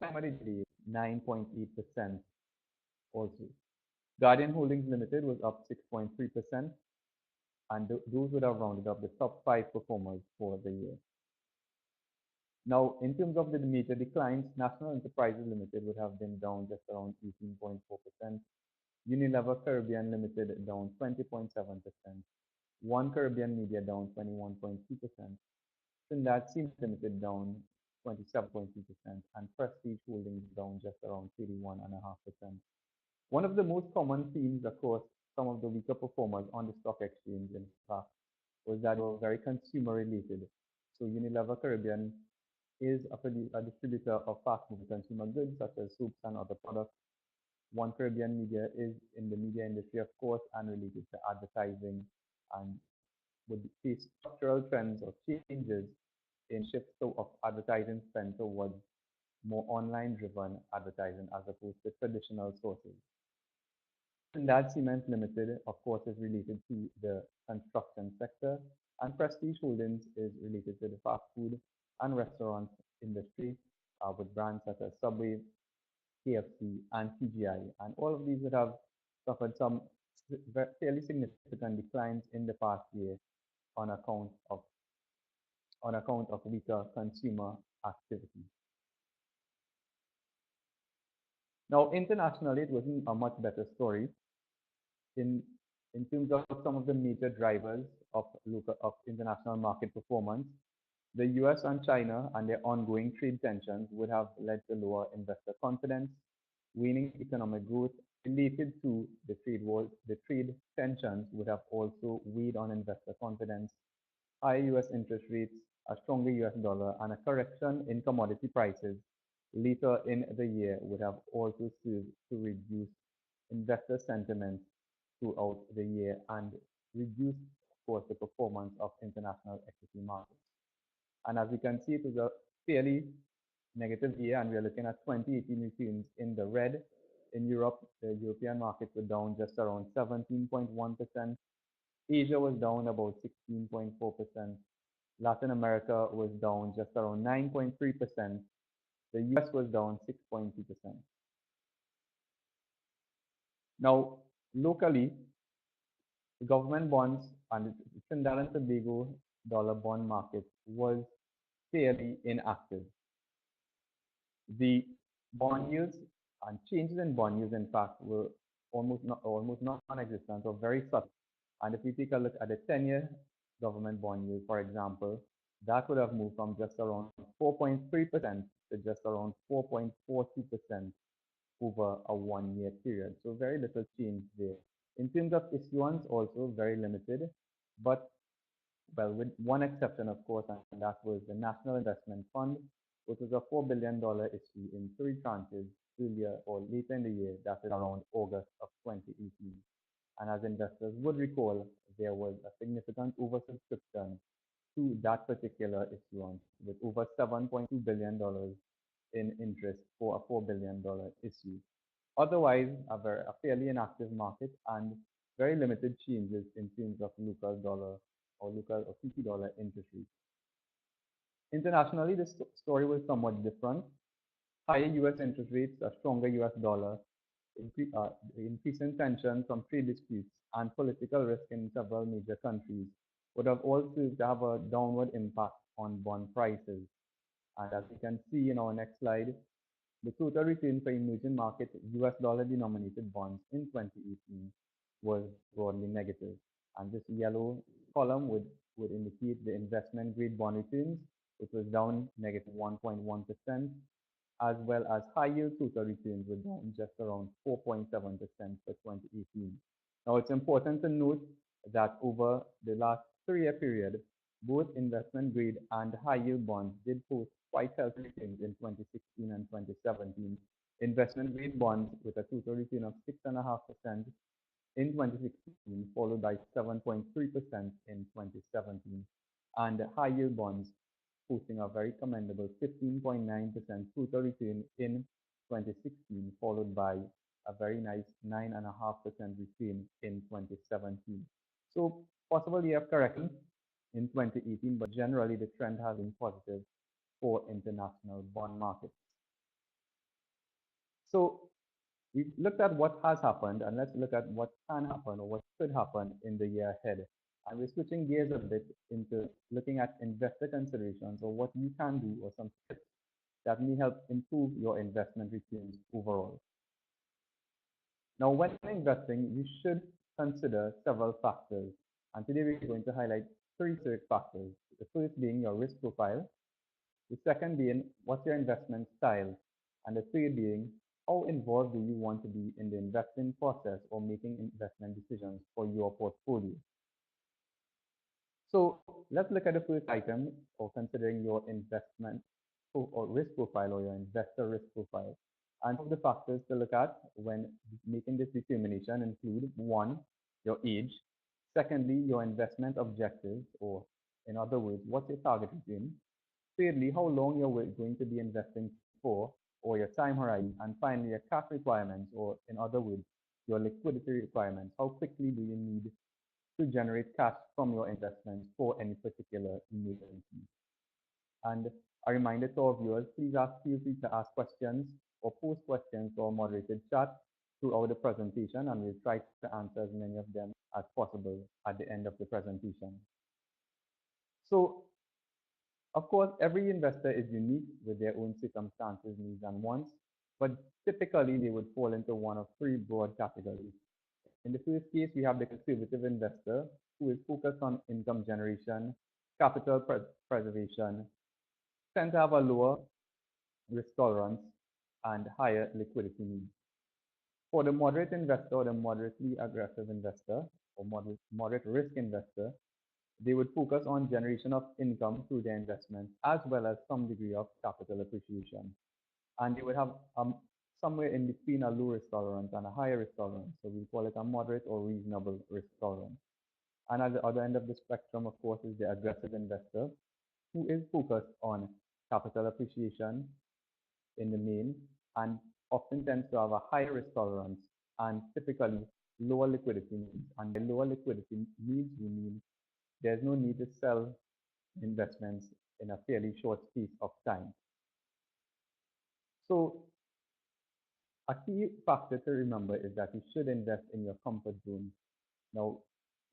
time of the day, 9.8% also. Guardian Holdings Limited was up 6.3%, and those would have rounded up the top five performers for the year. Now, in terms of the major declines, National Enterprises Limited would have been down just around 18.4%. Unilever Caribbean Limited down 20.7%. One Caribbean Media down 21.2%. Trinidad Cement Limited down 27.2%. And Prestige Holdings down just around 31.5%. One of the most common themes across some of the weaker performers on the stock exchange, in fact, was that they were very consumer related. So Unilever Caribbean is a distributor of fast-moving consumer goods such as soups and other products. One Caribbean Media is in the media industry, of course, and related to advertising and would face structural trends or changes in shifts of advertising spend towards more online-driven advertising as opposed to traditional sources. Trinidad Cement Limited, of course, is related to the construction sector, and Prestige Holdings is related to the fast food and restaurant industry with brands such as Subway, KFC, and TGI. And all of these would have suffered some fairly significant declines in the past year on account of weaker consumer activity. Now, internationally, it wasn't a much better story. In terms of some of the major drivers of international market performance, the US and China and their ongoing trade tensions would have led to lower investor confidence, waning economic growth related to the trade war. The trade tensions would have also weighed on investor confidence. Higher US interest rates, a stronger US dollar, and a correction in commodity prices later in the year would have also served to reduce investor sentiment throughout the year and reduce, of course, the performance of international equity markets. And as we can see, it was a fairly negative year, and we are looking at 2018 returns in the red. In Europe, the European markets were down just around 17.1%. Asia was down about 16.4%. Latin America was down just around 9.3%. The US was down 6.2%. Now, locally, the government bonds and the Trinidad and Tobago dollar bond market was fairly inactive. The bond yields and changes in bond yields, in fact, were almost non-existent or very subtle. And if we take a look at the 10-year government bond yield, for example, that would have moved from just around 4.3% to just around 4.42% over a one-year period. So very little change there. In terms of issuance, also very limited, but well, with one exception, of course, and that was the National Investment Fund, which was a $4 billion issue in three tranches earlier or later in the year, that is around August of 2018. And as investors would recall, there was a significant oversubscription to that particular issuance with over $7.2 billion in interest for a $4 billion issue. Otherwise, a fairly inactive market and very limited changes in terms of local dollar or local or CP dollar interest rates. Internationally, this story was somewhat different. Higher US interest rates, a stronger US dollar, increasing tension from trade disputes, and political risk in several major countries would have also to have a downward impact on bond prices. And as you can see in our next slide, the total return for emerging market US dollar denominated bonds in 2018 was broadly negative. And this yellow column would indicate the investment grade bond returns, which was down negative 1.1%, as well as high yield total returns were down just around 4.7% for 2018. Now, it's important to note that over the last 3-year period, both investment grade and high yield bonds did post quite healthy returns in 2016 and 2017. Investment grade bonds with a total return of 6.5% in 2016, followed by 7.3% in 2017, and high yield bonds posting a very commendable 15.9% total return in 2016, followed by a very nice 9.5% return in 2017. So possible year of correction in 2018, but generally the trend has been positive for international bond markets. So we've looked at what has happened, and let's look at what can happen or what could happen in the year ahead. And we're switching gears a bit into looking at investor considerations or what you can do or some tips that may help improve your investment returns overall. Now, when investing, you should consider several factors. And today we're going to highlight three search factors. The first being your risk profile, the second being what's your investment style, and the third being how involved do you want to be in the investing process or making investment decisions for your portfolio. So let's look at the first item or considering your investment or risk profile or your investor risk profile. And some of the factors to look at when making this determination include one, your age, secondly, your investment objectives, or in other words, what's your target return, thirdly, how long you're going to be investing for or your time horizon, and finally, your cash requirements, or in other words, your liquidity requirements. How quickly do you need to generate cash from your investments for any particular emergency? And a reminder to our viewers, please feel free to ask questions or post questions to our moderated chat throughout the presentation, and we'll try to answer as many of them as possible at the end of the presentation. So, of course, every investor is unique with their own circumstances, needs, and wants, but typically they would fall into one of three broad categories. In the first case, we have the conservative investor who is focused on income generation, capital preservation, tend to have a lower risk tolerance, and higher liquidity needs. For the moderate investor or the moderately aggressive investor or moderate risk investor, they would focus on generation of income through their investments as well as some degree of capital appreciation. And they would have somewhere in between a low risk tolerance and a higher risk tolerance. So we call it a moderate or reasonable risk tolerance. And at the other end of the spectrum, of course, is the aggressive investor who is focused on capital appreciation in the main and often tends to have a higher risk tolerance and typically lower liquidity needs. And by lower liquidity needs, we mean there's no need to sell investments in a fairly short space of time. So a key factor to remember is that you should invest in your comfort zone. Now,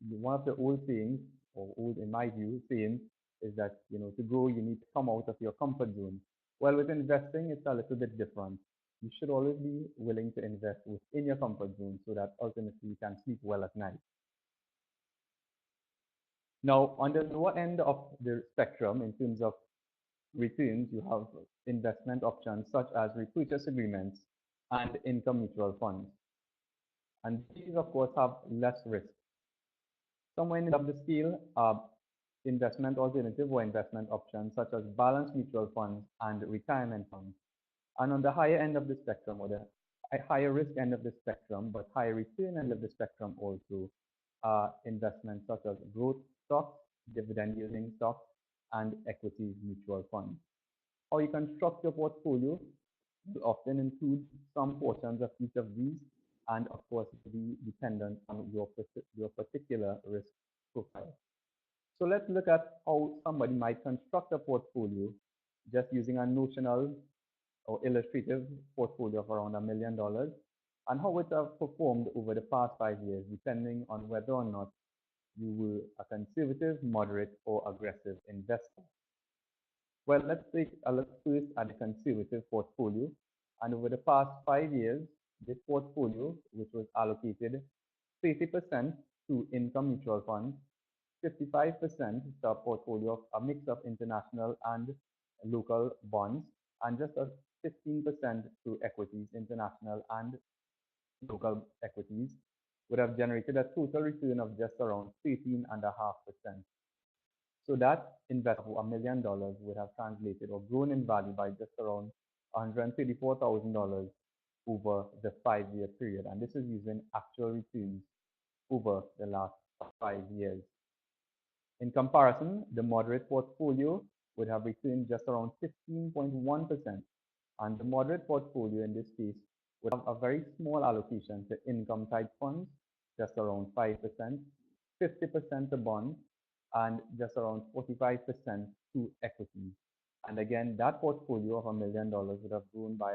one of the old sayings, or old in my view, saying is that, to grow, you need to come out of your comfort zone. Well, with investing, it's a little bit different. You should always be willing to invest within your comfort zone so that ultimately you can sleep well at night. Now, on the lower end of the spectrum, in terms of returns, you have investment options such as repurchase agreements and income mutual funds. And these, of course, have less risk. Somewhere in the middle of the scale, investment alternative or investment options such as balanced mutual funds and retirement funds. And on the higher end of the spectrum, or the higher risk end of the spectrum, but higher return end of the spectrum also, investments such as growth stocks, dividend yielding stocks, and equity mutual funds. How you construct your portfolio will often include some portions of each of these, and of course, be dependent on your particular risk profile. So let's look at how somebody might construct a portfolio just using a notional or illustrative portfolio of around $1 million and how it has performed over the past 5 years, depending on whether or not you were a conservative, moderate, or aggressive investor. Well, let's take a look first at the conservative portfolio. And over the past 5 years, this portfolio, which was allocated 30% to income mutual funds, 55% to a portfolio of a mix of international and local bonds, and just 15% to equities, international and local equities, would have generated a total return of just around 13.5%. So that investment of $1 million would have translated or grown in value by just around $134,000 over the 5-year period. And this is using actual returns over the last 5 years. In comparison, the moderate portfolio would have returned just around 15.1%. And the moderate portfolio in this case would have a very small allocation to income type funds, just around 5%, 50% to bonds, and just around 45% to equities. And again, that portfolio of $1 million would have grown by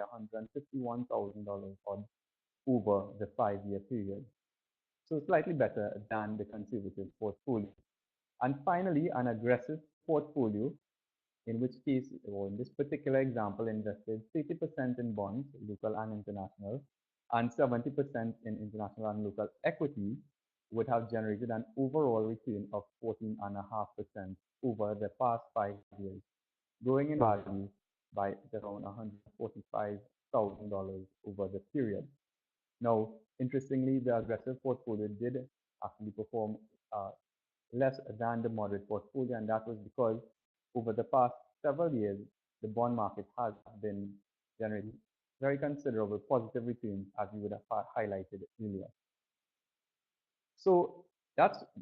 $151,000 over the 5-year period. So slightly better than the conservative portfolio. And finally, an aggressive portfolio, in which case, or in this particular example, invested 30% in bonds, local and international, and 70% in international and local equity, would have generated an overall return of 14.5% over the past 5 years, growing in value by around $145,000 over the period. Now, interestingly, the aggressive portfolio did actually perform uh, less than the moderate portfolio, and that was because over the past several years, the bond market has been generating very considerable positive returns, as we would have highlighted earlier. So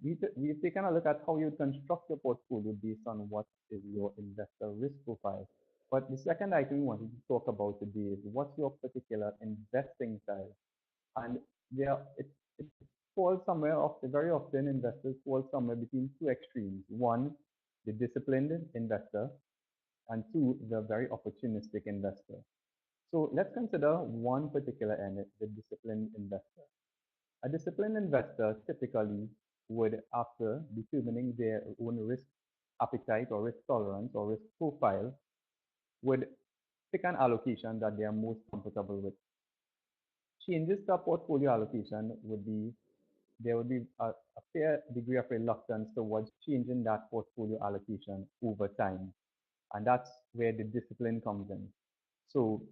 we've taken a look at how you construct your portfolio based on what is your investor risk profile. But the second item we wanted to talk about today is what's your particular investing style. And it falls somewhere very often investors fall somewhere between two extremes. One, the disciplined investor, and two, the very opportunistic investor. So let's consider one particular end, the disciplined investor. A disciplined investor typically would, after determining their own risk appetite or risk tolerance or risk profile, would pick an allocation that they are most comfortable with. Changes to portfolio allocation would be there would be a fair degree of reluctance towards changing that portfolio allocation over time. And that's where the discipline comes in. So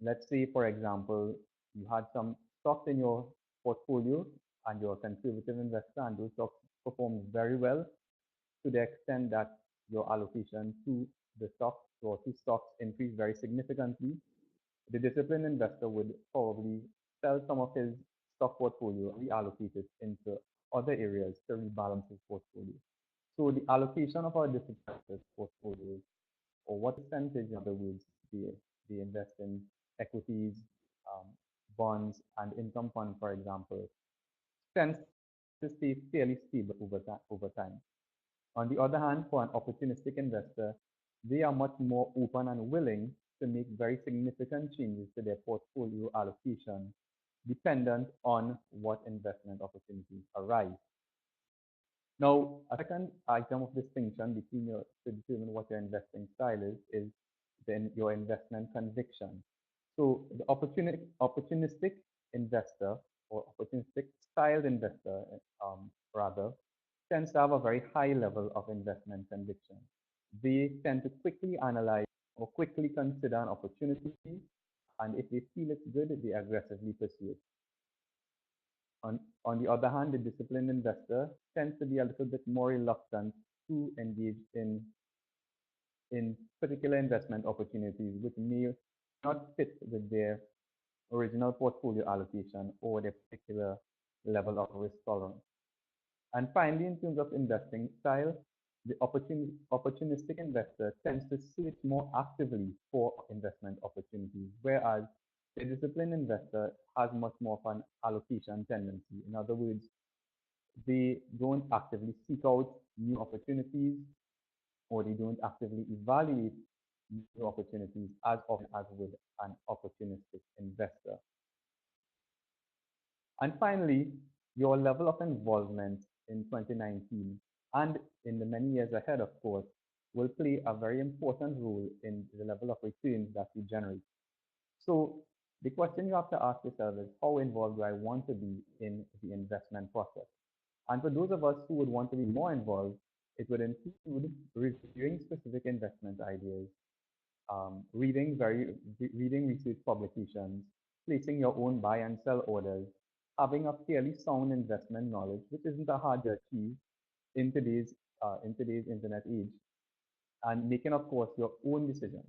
let's say, for example, you had some stocks in your portfolio and you're a conservative investor and those stocks perform very well to the extent that your allocation to the stocks or to stocks increase very significantly. The disciplined investor would probably sell some of his stock portfolio and reallocate it into other areas to rebalance his portfolio. So the allocation of our disciplined portfolios, or what percentage, in other words, they invest in equities, um, bonds, and income fund, for example, tends to stay fairly stable over time. On the other hand, for an opportunistic investor, they are much more open and willing to make very significant changes to their portfolio allocation dependent on what investment opportunities arise. Now, a second item of distinction between to determine what your investing style is then your investment conviction. So the opportunistic investor or opportunistic styled investor, rather, tends to have a very high level of investment conviction. They tend to quickly analyze or quickly consider an opportunity, and if they feel it's good, they aggressively pursue it. On the other hand, the disciplined investor tends to be a little bit more reluctant to engage in particular investment opportunities which may not fit with their original portfolio allocation or their particular level of risk tolerance. And finally, in terms of investing style, the opportunistic investor tends to search more actively for investment opportunities, whereas the disciplined investor has much more of an allocation tendency. In other words, they don't actively seek out new opportunities or they don't actively evaluate new opportunities as often as with an opportunistic investor. And finally, your level of involvement in 2019 and in the many years ahead, of course, will play a very important role in the level of returns that you generate. So the question you have to ask yourself is, how involved do I want to be in the investment process? And for those of us who would want to be more involved, it would include reviewing specific investment ideas, reading research publications, placing your own buy and sell orders, having a fairly sound investment knowledge, which isn't that hard to achieve in today's internet age, and making, of course, your own decisions.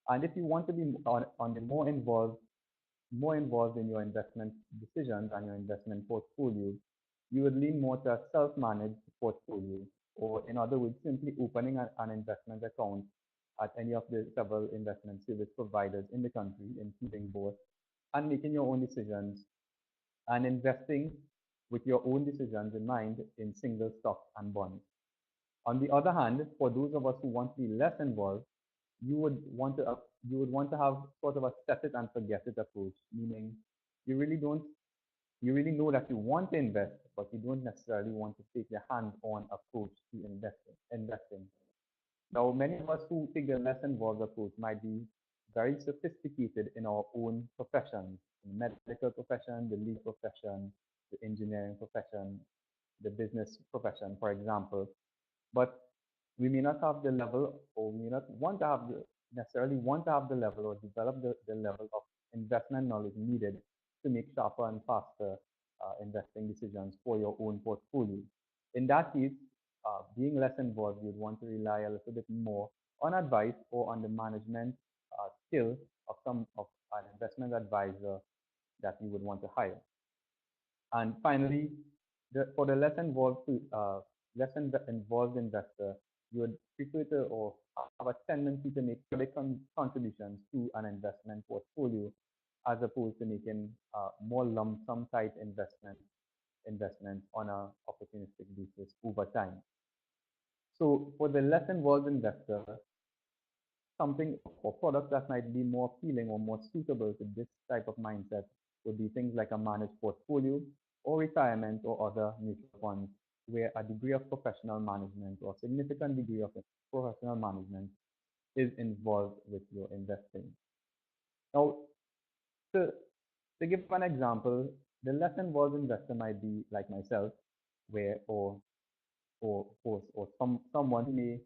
And if you want to be on the more involved in your investment decisions and your investment portfolio, you would lean more to a self-managed portfolio, or in other words, simply opening an investment account at any of the several investment service providers in the country, including Bourse, and making your own decisions and investing with your own decisions in mind in single stocks and bonds. On the other hand, for those of us who want to be less involved, you would want to have sort of a set it and forget it approach, meaning you really don't you really know that you want to invest, but you don't necessarily want to take the hands-on approach to investing. Now, many of us who take the less involved approach might be very sophisticated in our own professions, the medical profession, the legal profession, the engineering profession, the business profession, for example. But we may not have the level, or we may not want to have necessarily want to have the level or develop the level of investment knowledge needed to make sharper and faster investing decisions for your own portfolio. In that case, being less involved, you'd want to rely a little bit more on advice or on the management skill of some of an investment advisor that you would want to hire. And finally, for the involved investor, you would prefer to or have a tendency to make big contributions to an investment portfolio as opposed to making more lump sum type investment on a opportunistic basis over time. So for the less involved investor, something or products that might be more appealing or more suitable to this type of mindset would be things like a managed portfolio or retirement or other mutual funds where a degree of professional management or significant degree of professional management is involved with your investing. Now, to, to give an example, the less involved investor might be like myself, where or someone who may,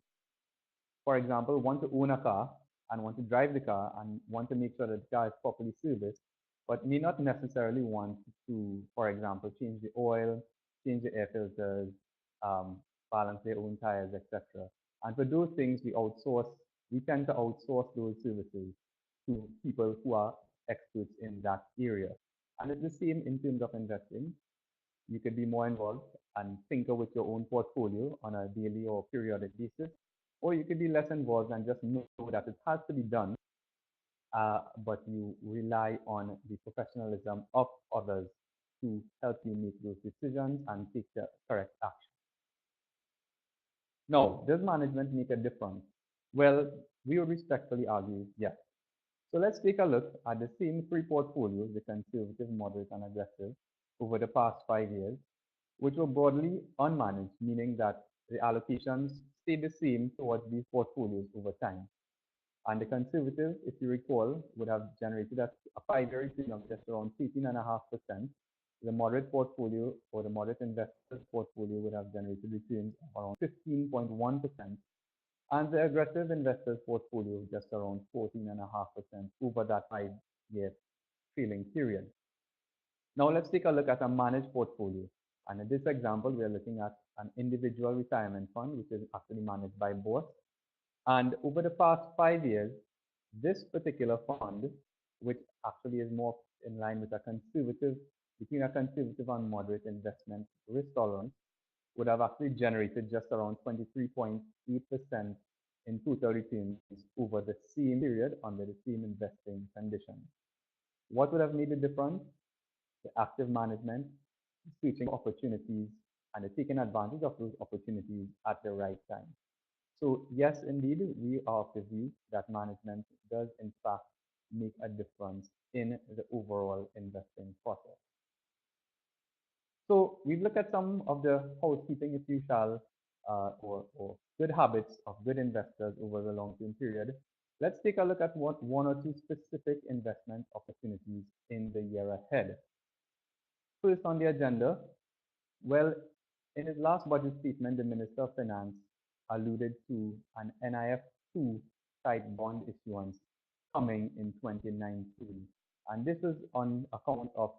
for example, want to own a car and want to drive the car and want to make sure that the car is properly serviced, but may not necessarily want to, for example, change the oil, change the air filters, balance their own tires, etc. And for those things, we tend to outsource those services to people who are experts in that area. And it's the same in terms of investing. You could be more involved and tinker with your own portfolio on a daily or periodic basis, or you could be less involved and just know that it has to be done, but you rely on the professionalism of others to help you make those decisions and take the correct action. Now, does management make a difference? Well, we would respectfully argue yes. So let's take a look at the same three portfolios, the conservative, moderate, and aggressive, over the past 5 years, which were broadly unmanaged, meaning that the allocations stayed the same towards these portfolios over time. And the conservative, if you recall, would have generated a 5-year return of just around 18.5%. The moderate portfolio or the moderate investors portfolio would have generated returns of around 15.1%. And the aggressive investors portfolio just around 14.5% over that 5-year trailing period. Now let's take a look at a managed portfolio. And in this example, we are looking at an individual retirement fund, which is actually managed by Bourse. And over the past 5 years, this particular fund, which actually is more in line with between a conservative and moderate investment risk tolerance, would have actually generated just around 23.8% in total returns over the same period under the same investing conditions. What would have made the difference? The active management, switching opportunities, and the taking advantage of those opportunities at the right time. So yes, indeed, we are of the view that management does in fact make a difference in the overall investing process. So we've looked at some of the housekeeping, if you shall, or good habits of good investors over the long-term period. Let's take a look at what one or two specific investment opportunities in the year ahead. First on the agenda, well, in his last budget statement, the Minister of Finance alluded to an NIF2 type bond issuance coming in 2019. And this is on account of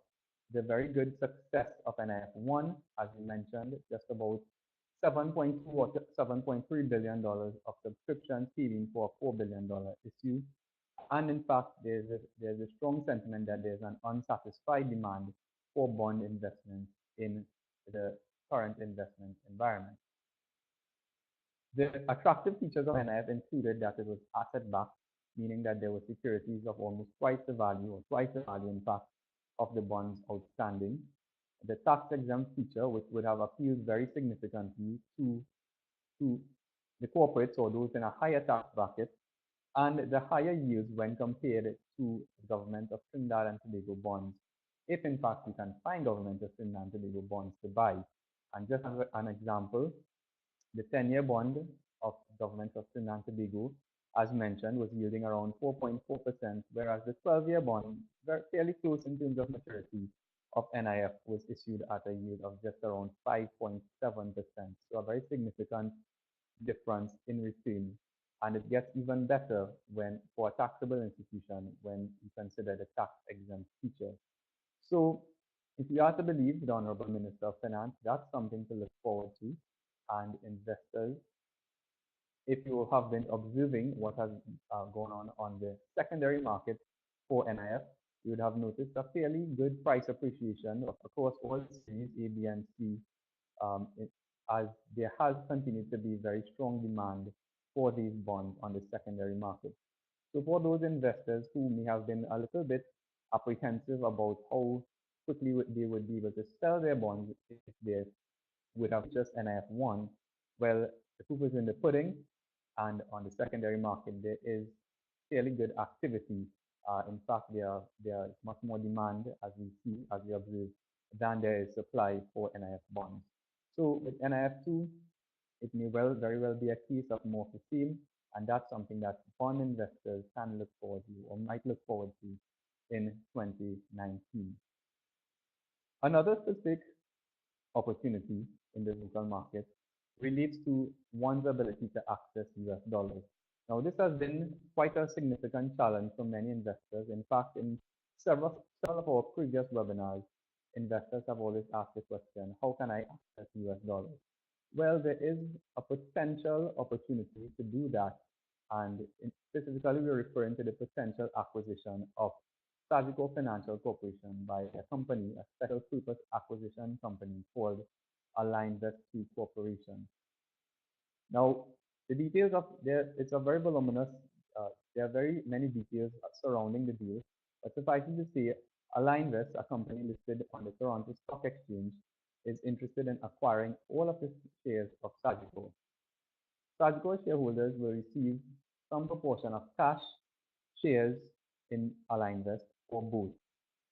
the very good success of NIF1, as we mentioned, just about $7.2 or $7.3 billion of subscriptions feeding for a $4 billion issue. And in fact, there's a strong sentiment that there's an unsatisfied demand for bond investment in the current investment environment. The attractive features of NIF included that it was asset-backed, meaning that there were securities of almost twice the value, or twice the value, in fact, of the bonds outstanding. The tax-exempt feature, which would have appealed very significantly to the corporates or those in a higher tax bracket, and the higher yields when compared to government of Trinidad and Tobago bonds, if in fact you can find government of Trinidad and Tobago bonds to buy. And just as an example, the 10-year bond of government of Trinidad and Tobago, as mentioned, was yielding around 4.4%, whereas the 12-year bond, very fairly close in terms of maturity, of NIF was issued at a yield of just around 5.7%. So a very significant difference in return. And it gets even better when for a taxable institution when you consider the tax exempt feature. So if you are to believe the Honorable Minister of Finance, that's something to look forward to. And investors, if you have been observing what has gone on the secondary market for NIF, you would have noticed a fairly good price appreciation across all series A, B, and C, as there has continued to be very strong demand for these bonds on the secondary market. So for those investors who may have been a little bit apprehensive about how quickly they would be able to sell their bonds if they would have just NIF1, well, the proof is in the pudding, and on the secondary market, there is fairly good activity. In fact, there is much more demand, as we see, as we observe, than there is supply for NIF bonds. So with NIF2, it may very well be a case of more of the same, and that's something that bond investors can look forward to or might look forward to in 2019. Another specific opportunity in the local market relates to one's ability to access US dollars. Now, this has been quite a significant challenge for many investors. In fact, in several of our previous webinars, investors have always asked the question, how can I access US dollars? Well, there is a potential opportunity to do that. And specifically, we're referring to the potential acquisition of Sagico Financial Corporation by a company, a special purpose acquisition company called Alinvest 2 Corporation. Now, the details of there, it's a very voluminous, there are very many details surrounding the deal, but suffice it to say, Alinvest, a company listed on the Toronto Stock Exchange, is interested in acquiring all of the shares of Sagico. Sagico shareholders will receive some proportion of cash, shares in Alinvest, or both.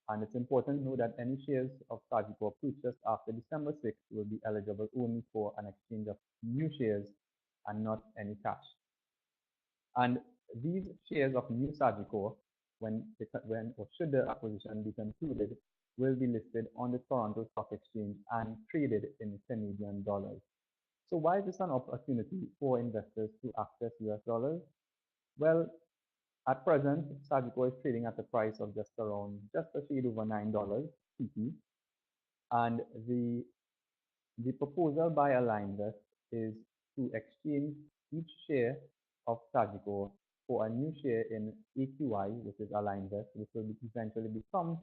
And it's important to know that any shares of Sagico purchased after December 6th will be eligible only for an exchange of new shares and not any cash. And these shares of new Sagico, when or should the acquisition be concluded, will be listed on the Toronto Stock Exchange and traded in Canadian dollars. So why is this an opportunity for investors to access US dollars? Well, at present, Sagico is trading at a price of just a shade over $9 PT. And the proposal by Alinvest is to exchange each share of Sagico for a new share in AQI, which is Alinvest, which will eventually become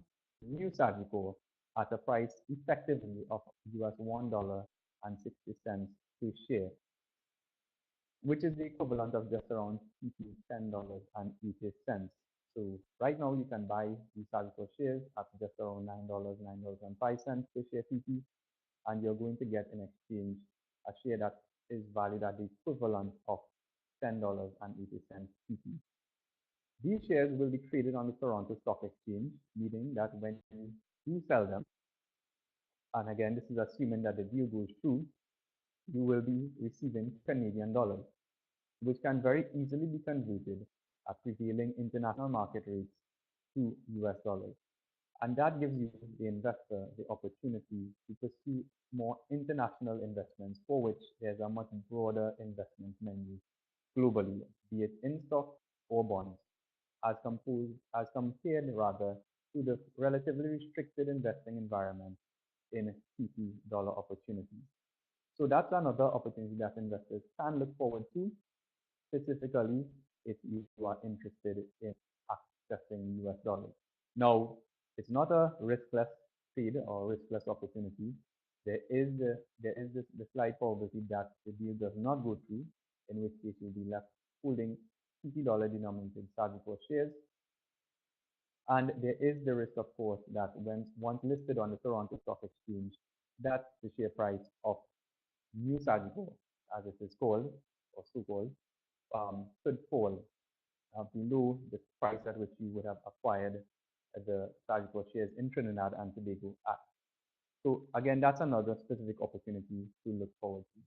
new Sagico at a price effectively of US $1.60 per share, which is the equivalent of just around $10.80. So right now you can buy these Sagico shares at just around $9.05 per share PT, and you're going to get in exchange a share that is valued at the equivalent of $10.80 PT. These shares will be traded on the Toronto Stock Exchange, meaning that when you sell them, and again, this is assuming that the deal goes through, you will be receiving Canadian dollars, which can very easily be converted at prevailing international market rates to US dollars. And that gives you, the investor, the opportunity to pursue more international investments for which there's a much broader investment menu globally, be it in stock or bonds, as compared rather to the relatively restricted investing environment in PT dollar opportunities. So that's another opportunity that investors can look forward to, specifically if you are interested in accessing US dollars. Now, it's not a riskless trade or riskless opportunity. There is the slight probability that the deal does not go through, in which case you'll be left holding PT dollar denominated Sagico shares. And there is the risk, of course, that once listed on the Toronto Stock Exchange, that the share price of new Sagico, as it is called, or so-called, could fall. below the price at which you would have acquired the Sagicor shares in Trinidad and Tobago at. So again, that's another specific opportunity to look forward to.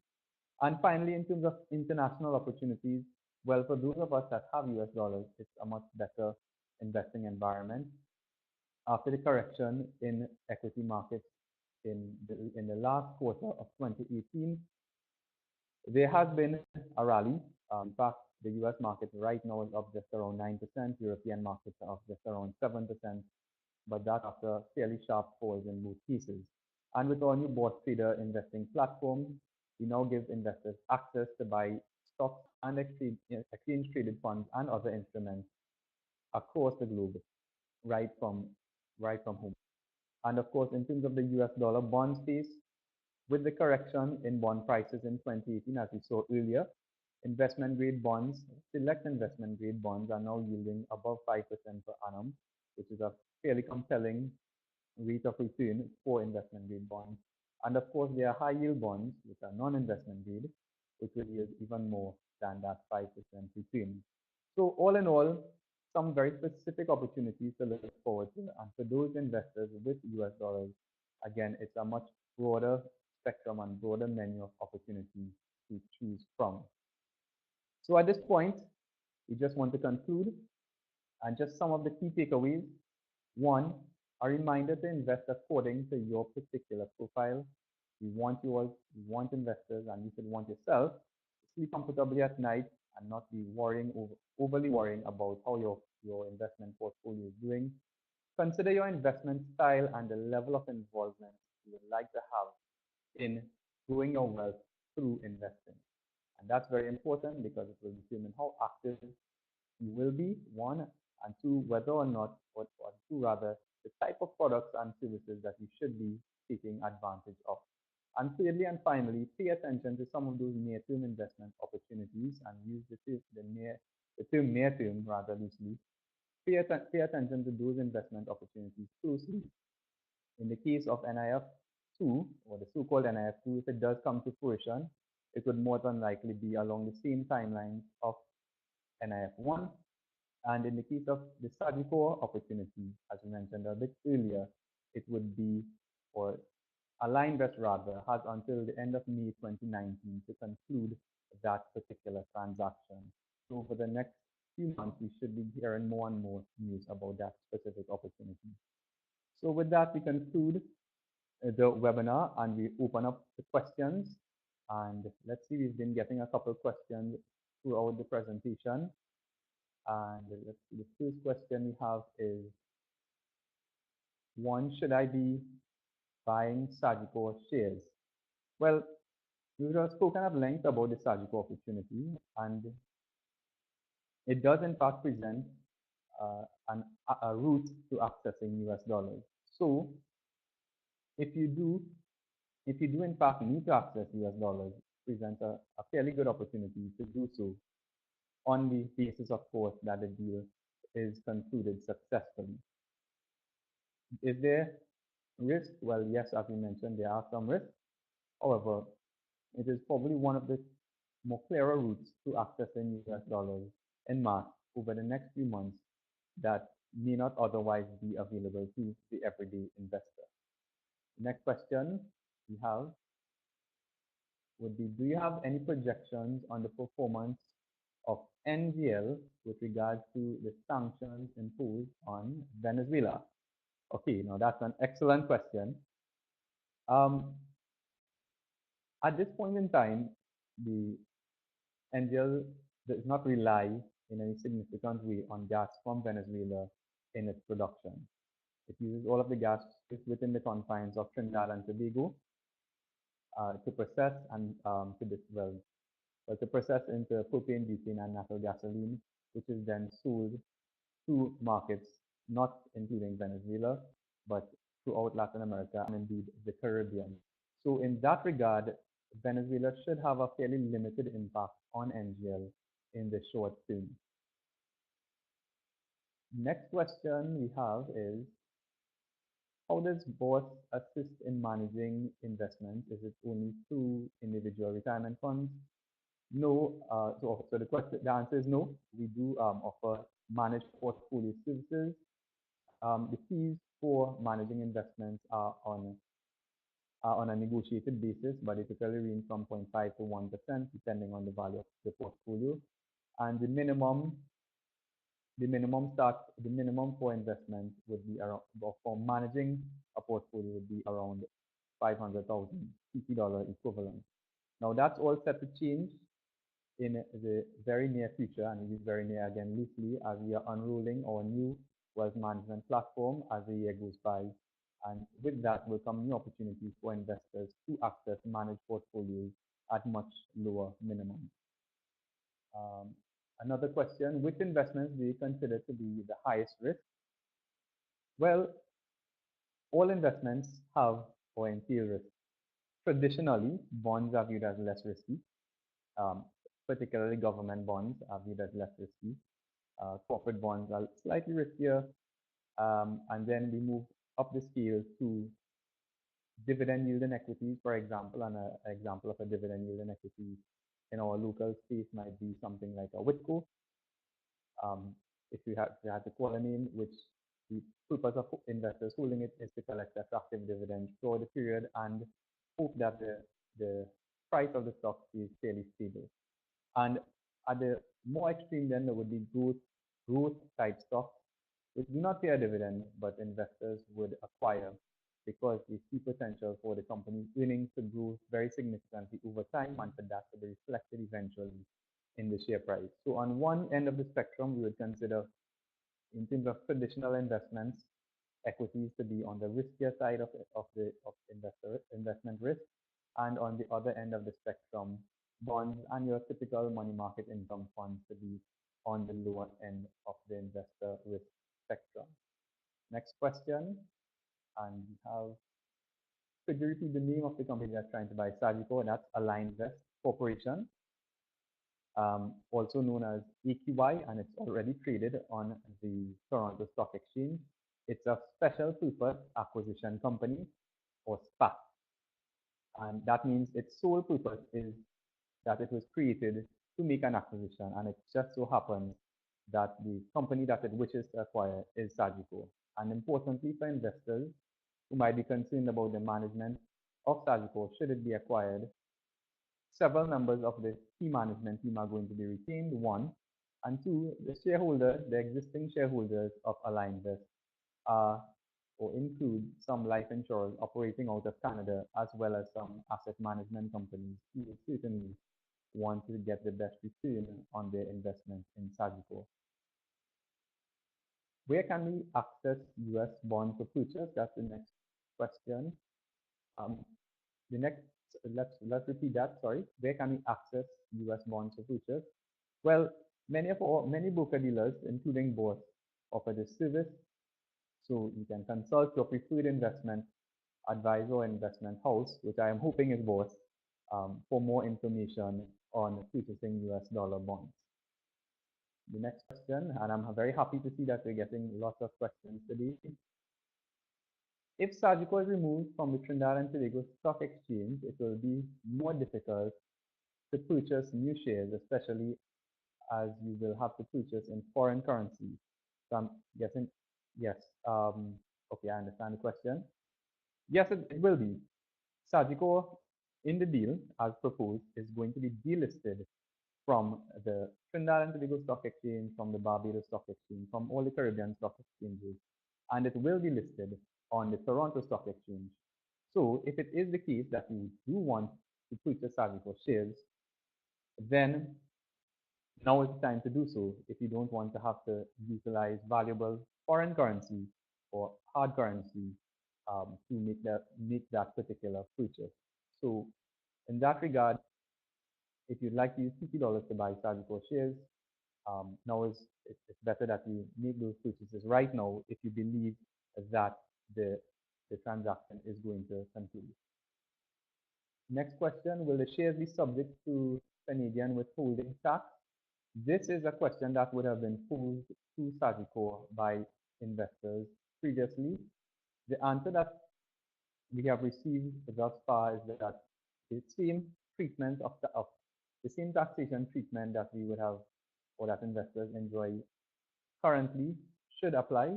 And finally, in terms of international opportunities, well, for those of us that have US dollars, it's a much better investing environment. After the correction in equity markets in the last quarter of 2018, there has been a rally. In fact, the US market right now is up just around 9%. European markets are up just around 7%, but that after fairly sharp falls in both cases. And with our new Bourse Trader investing platform, we now give investors access to buy stocks and exchange traded funds and other instruments across the globe right from home. And of course, in terms of the US dollar bond space, with the correction in bond prices in 2018, as we saw earlier, investment grade bonds, select investment grade bonds are now yielding above 5% per annum, which is a fairly compelling rate of return for investment grade bonds. And of course, there are high yield bonds, which are non-investment grade, which will yield even more than that 5% return. So all in all, some very specific opportunities to look forward to. And for those investors with US dollars, again, it's a much broader spectrum and broader menu of opportunities to choose from. So at this point, we just want to conclude and just some of the key takeaways. One, a reminder to invest according to your particular profile. We want investors, and you should want yourself to sleep comfortably at night and not be overly worrying about how your investment portfolio is doing. Consider your investment style and the level of involvement you would like to have in growing your wealth through investing. And that's very important because it will determine how active you will be, one, and two, whether or not, or two rather, the type of products and services that you should be taking advantage of. And thirdly and finally, pay attention to some of those near-term investment opportunities and use the term near-term rather loosely. Pay attention to those investment opportunities closely. In the case of NIF2, or the so-called NIF2, if it does come to fruition, it would more than likely be along the same timeline of NIF1. And in the case of the Sagicor opportunity, as we mentioned a bit earlier, it would be, or Alinvest rather, has until the end of May 2019 to conclude that particular transaction. So over the next few months, we should be hearing more and more news about that specific opportunity. So with that, we conclude the webinar and we open up the questions. And let's see, we've been getting a couple of questions throughout the presentation. And let's see, the first question we have is, one, should I be buying Sagicor shares? Well, we've spoken at length about the Sagicor opportunity, and it does in fact present a route to accessing US dollars. So if you do in fact need to access US dollars, present a fairly good opportunity to do so on the basis, of course, that the deal is concluded successfully. Is there risk? Well, yes, as we mentioned, there are some risks. However, it is probably one of the more clearer routes to accessing US dollars in mass over the next few months that may not otherwise be available to the everyday investor. The next question we have would be, do you have any projections on the performance of NGL with regards to the sanctions imposed on Venezuela? Okay, now that's an excellent question. At this point in time, the NGL does not rely in any significant way on gas from Venezuela in its production. It uses all of the gas within the confines of Trinidad and Tobago to process and to process into propane, butane, and natural gasoline, which is then sold to markets not including Venezuela, but throughout Latin America and indeed the Caribbean. So in that regard, Venezuela should have a fairly limited impact on NGL in the short term. Next question we have is, how does Bourse assist in managing investments? Is it only through individual retirement funds? No, so the answer is no. We do offer managed portfolio services. The fees for managing investments are on a negotiated basis, but it typically range from 0.5 to 1%, depending on the value of the portfolio. And the minimum for investment would be around, or for managing a portfolio would be around 500,000 CT dollar equivalent. Now that's all set to change in the very near future, and it is very near again loosely, as we are unrolling our new wealth management platform as the year goes by. And with that will come new opportunities for investors to access managed portfolios at much lower minimums. Another question, which investments do you consider to be the highest risk? Well, all investments have or entail risk. Traditionally, bonds are viewed as less risky, um, particularly government bonds are viewed as less risky. Corporate bonds are slightly riskier. And then we move up the scale to dividend yielding equities, for example, and an example of a dividend yielding equity in our local space might be something like a Whitco. If you had to call a name, which the purpose of investors holding it is to collect attractive dividends throughout the period and hope that the price of the stock is fairly stable. And at the more extreme, then there would be growth type stocks, which do not pay a dividend, but investors would acquire because they see potential for the company's earnings to grow very significantly over time and for that to be reflected eventually in the share price. So on one end of the spectrum, we would consider, in terms of traditional investments, equities to be on the riskier side of investor investment risk, and on the other end of the spectrum, bonds and your typical money market income funds to be on the lower end of the investor risk spectrum. Next question, and we have, could you repeat the name of the company that's trying to buy Sagicor? That's Alinvest Corporation, also known as AQY, and it's already traded on the Toronto Stock Exchange. It's a special purpose acquisition company, or SPAC. And that means its sole purpose is that it was created to make an acquisition. And it just so happens that the company that it wishes to acquire is Sagicor. And importantly for investors who might be concerned about the management of Sagicor, should it be acquired, several members of the key management team are going to be retained, one. And two, the existing shareholders of Alinvest are or include some life insurers operating out of Canada, as well as some asset management companies who will certainly want to get the best return on their investment in Sagicor. Where can we access US bonds for purchase? That's the next question. The next, let's repeat that, sorry. Where can we access US bonds for purchase? Well, many broker dealers, including Bourse, offer this service. So you can consult your preferred investment advisor or investment house, which I am hoping is Bourse, for more information on purchasing US dollar bonds. The next question, and I'm very happy to see that we're getting lots of questions today. If Sagicor is removed from the Trinidad and Tobago Stock Exchange, it will be more difficult to purchase new shares, especially as you will have to purchase in foreign currency. So I'm guessing, yes. Okay, I understand the question. Yes, it will be. Sagicor, in the deal, as proposed, is going to be delisted from the Trinidad and Tobago Stock Exchange, from the Barbados Stock Exchange, from all the Caribbean stock exchanges, and it will be listed on the Toronto Stock Exchange. So if it is the case that you do want to purchase Sagicor shares, then now is the time to do so if you don't want to have to utilize valuable foreign currency or hard currency to make that particular purchase. So in that regard, if you'd like to use CT dollars to buy Sagicor shares, now it's better that you make those purchases right now if you believe that the transaction is going to conclude. Next question, will the shares be subject to Canadian withholding tax? This is a question that would have been posed to Sagicor by investors previously. The answer that we have received thus far is that the same treatment of the same taxation treatment that we would have or that investors enjoy currently should apply,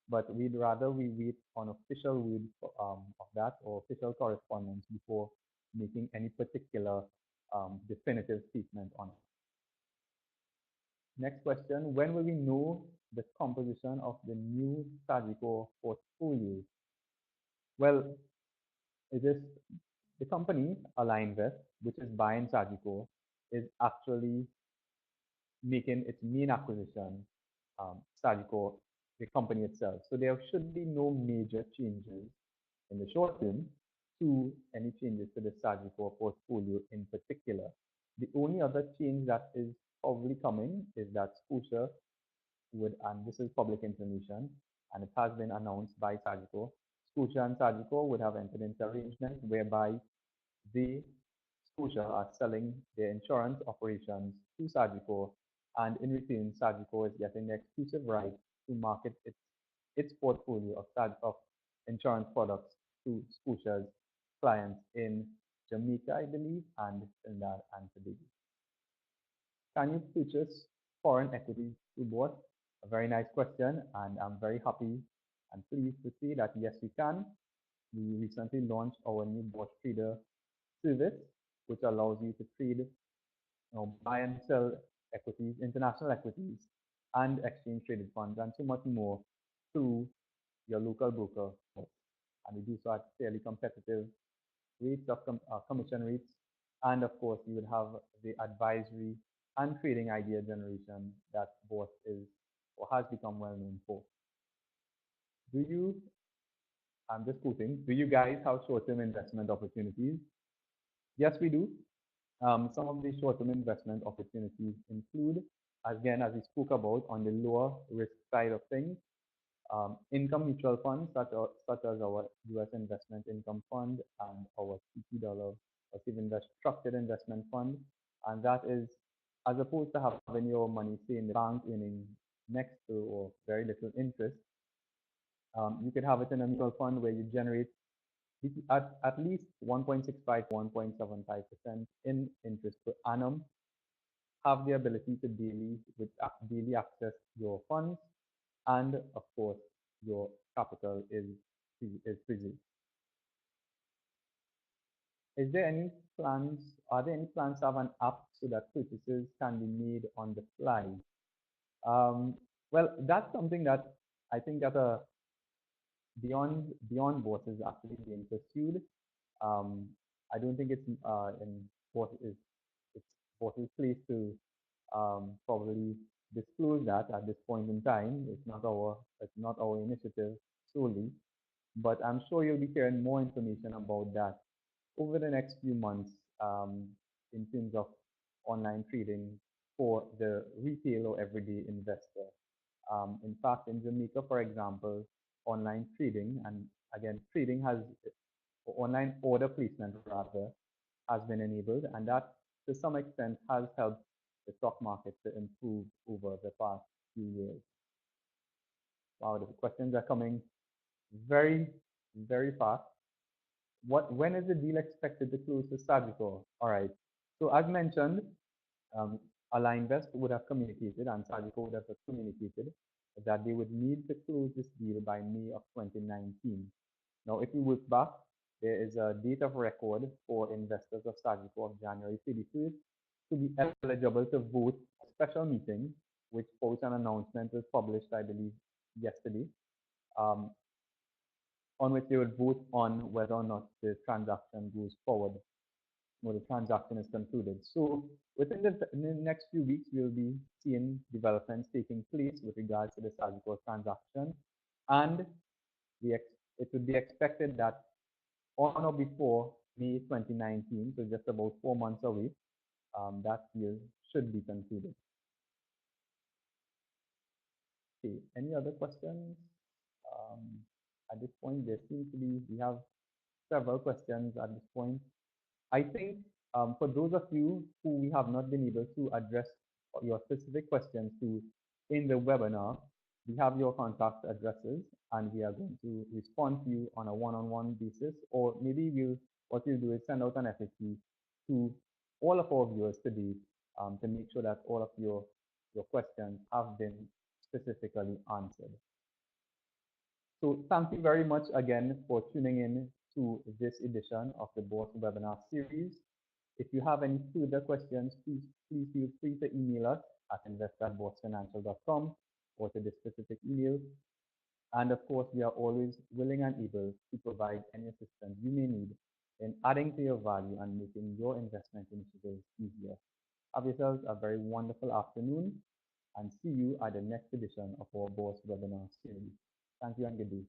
but we'd rather we wait on official word of that or official correspondence before making any particular definitive statement on it. Next question, when will we know the composition of the new Sagicor portfolio? Well, it is the company, Alinvest, which is buying Sagicor, is actually making its main acquisition, Sagicor, the company itself. So there should be no major changes in the short term to any changes to the Sagicor portfolio in particular. The only other change that is probably coming is that Scotia would, and this is public information, and it has been announced by Sagicor, Scotia and Sagicor would have entered into arrangement whereby they, Scotia, are selling their insurance operations to Sagicor, and in return, Sagicor is getting the exclusive right to market its portfolio of insurance products to Scotia's clients in Jamaica, I believe, and Trinidad and Tobago. Can you purchase foreign equities through Bourse? A very nice question, and I'm very happy and pleased to say that yes, we can. We recently launched our new Bourse Trader service, which allows you to trade, buy and sell equities, international equities, and exchange traded funds, and so much more through your local broker. And we do so at fairly competitive rates of commission rates. And of course, you would have the advisory and trading idea generation that Bourse is or has become well known for. Do you, I'm just quoting, do you guys have short-term investment opportunities? Yes, we do. Some of these short-term investment opportunities include, again, as we spoke about on the lower risk side of things, income mutual funds such as our U.S. Investment Income Fund and our CT Dollar or even the Structured Investment Fund. And that is, as opposed to having your money, say, in the bank earning next to or very little interest, you could have it in a mutual fund where you generate at least 1.65 to 1.75% in interest per annum, have the ability to daily access your funds, and of course, your capital is preserved. Are there any plans to have an app so that purchases can be made on the fly? Well, that's something that I think that beyond Bourse is actually being pursued. I don't think it's in Bourse's place to probably disclose that at this point in time. It's not our initiative solely, but I'm sure you'll be hearing more information about that over the next few months in terms of online trading for the retail or everyday investor. In fact, in Jamaica, for example, online trading and again trading has online order placement rather has been enabled, and that to some extent has helped the stock market to improve over the past few years. Wow, the questions are coming very, very fast. When is the deal expected to close with Sagicor? All right. So as mentioned, Alinvest would have communicated and Sagicor would have communicated that they would need to close this deal by May of 2019. Now, if you look back, there is a date of record for investors of Sagicor of January 31st to be eligible to vote a special meeting, which post an announcement was published, I believe, yesterday, on which they would vote on whether or not the transaction goes forward or the transaction is concluded. So within the next few weeks, we'll be seeing developments taking place with regards to the Sagicor transaction, and it would be expected that on or before May 2019, so just about 4 months away, that deal should be concluded. Okay, any other questions? At this point, we have several questions at this point. I think for those of you who we have not been able to address your specific questions to in the webinar, we have your contact addresses and we are going to respond to you on a one-on-one basis, or maybe what we'll do is send out an FAQ to all of our viewers today to make sure that all of your questions have been specifically answered. So thank you very much again for tuning in to this edition of the Bourse webinar series. If you have any further questions, please feel free to email us at investor@boursefinancial.com or to this specific email. And of course, we are always willing and able to provide any assistance you may need in adding to your value and making your investment initiatives easier. Have yourselves a very wonderful afternoon and see you at the next edition of our Bourse webinar series. Thank you and good day.